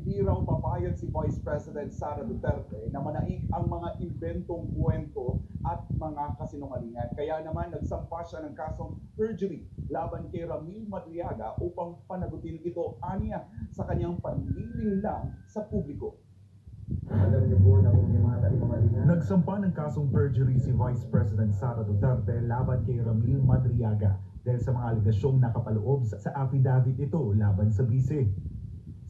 hindi raw papayag si Vice President Sara Duterte na manaig ang mga inventong kwento at mga kasinungalingan. Kaya naman nagsampa siya ng kasong perjury laban kay Ramil Madriaga upang panagutin ito aniya sa kanyang panlilinlang sa publiko. Alam niyo po na kung may mga kasinungalingan. Nagsampa ng kasong perjury si Vice President Sara Duterte laban kay Ramil Madriaga dahil sa mga alegasyong nakapaloob sa affidavit ito laban sa bise.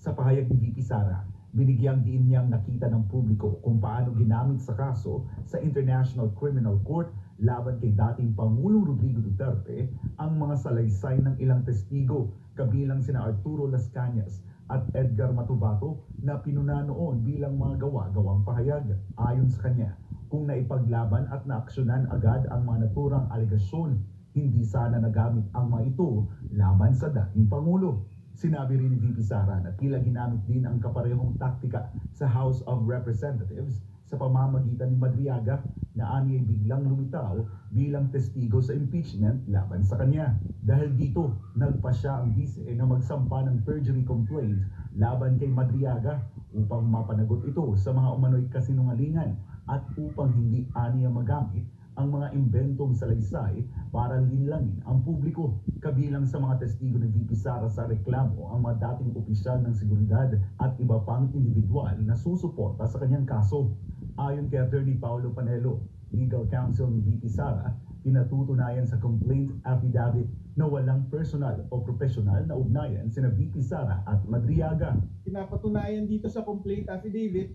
Sa pahayag ni VP Sara, binigyang diin niyang nakita ng publiko kung paano ginamit sa kaso sa International Criminal Court laban kay dating Pangulong Rodrigo Duterte ang mga salaysay ng ilang testigo kabilang sina Arturo Las Cañas at Edgar Matubato na pinuna noon bilang mga gawa-gawang pahayag. Ayon sa kanya, kung naipaglaban at naaksyonan agad ang mga naturang alegasyon, hindi sana nagamit ang mga ito laban sa dating Pangulo. Sinabi rin ni VP Sara na tila ginamit din ang kaparehong taktika sa House of Representatives sa pamamagitan ni Madriaga na aniya'y biglang lumitaw bilang testigo sa impeachment laban sa kanya. Dahil dito, nagpasya ang bise na magsampa ng perjury complaint laban kay Madriaga upang mapanagot ito sa mga umano'y kasinungalingan at upang hindi aniya magamit ang mga inventong salaysay para linlangin ang publiko. Kabilang sa mga testigo ni VP Sara sa reklamo ang mga dating opisyal ng seguridad at iba pang individual na susuporta sa kanyang kaso. Ayon kay Attorney Paulo Panelo, legal counsel ni VP Sara, pinatutunayan sa complaint affidavit na walang personal o professional na ugnayan sina VP Sara at Madriaga. Pinapatunayan dito sa complaint affidavit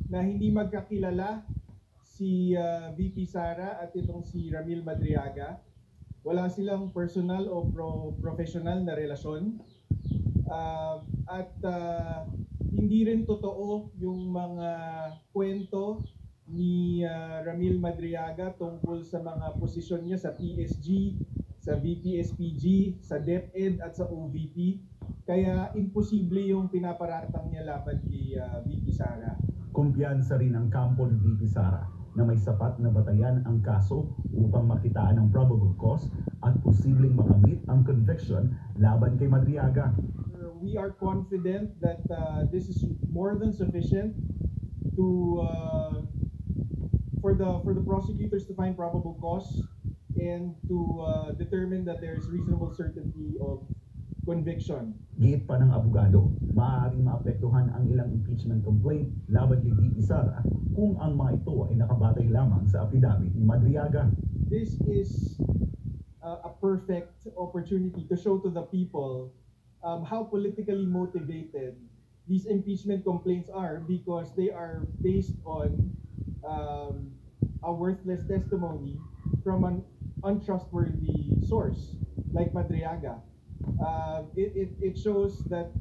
na hindi magkakilala si VP Sara at itong si Ramil Madriaga. Wala silang personal o professional na relasyon. Hindi rin totoo yung mga kwento ni Ramil Madriaga tungkol sa mga posisyon niya sa PSG, sa VP-SPG, sa DepEd at sa OVP. Kaya imposible yung pinaparatang niya laban kay VP Sara. Kumpiyansa rin ang kampo ni VP Sara na may sapat na batayan ang kaso upang makitaan ang probable cause at posibleng makamit ang conviction laban kay Madriaga. We are confident that this is more than sufficient to for the prosecutors to find probable cause and to determine that there is reasonable certainty of conviction. Giit pa ng abogado, maaaring maapektuhan ang ilang impeachment complaint laban kay VP Sara kung ang mga ito ay nakabatay lamang sa affidavit ni Madriaga. This is a perfect opportunity to show to the people how politically motivated these impeachment complaints are, because they are based on a worthless testimony from an untrustworthy source like Madriaga. It shows that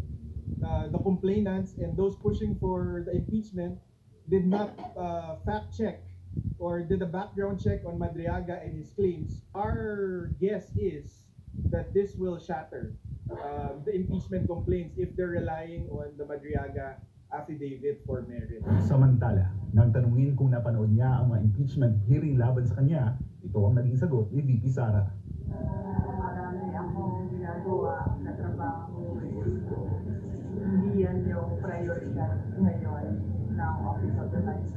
the complainants and those pushing for the impeachment did not fact check or did a background check on Madriaga and his claims. Our guess is that this will shatter the impeachment complaints if they're relying on the Madriaga affidavit for merit. Samantala, nang tanungin kung napanood niya ang mga impeachment hearing laban sa kanya, ito ang naging sagot ni VP Sara. Marami akong ginagawa na trabaho. Hindi yan yung prioridad ngayon ng Office of the Vice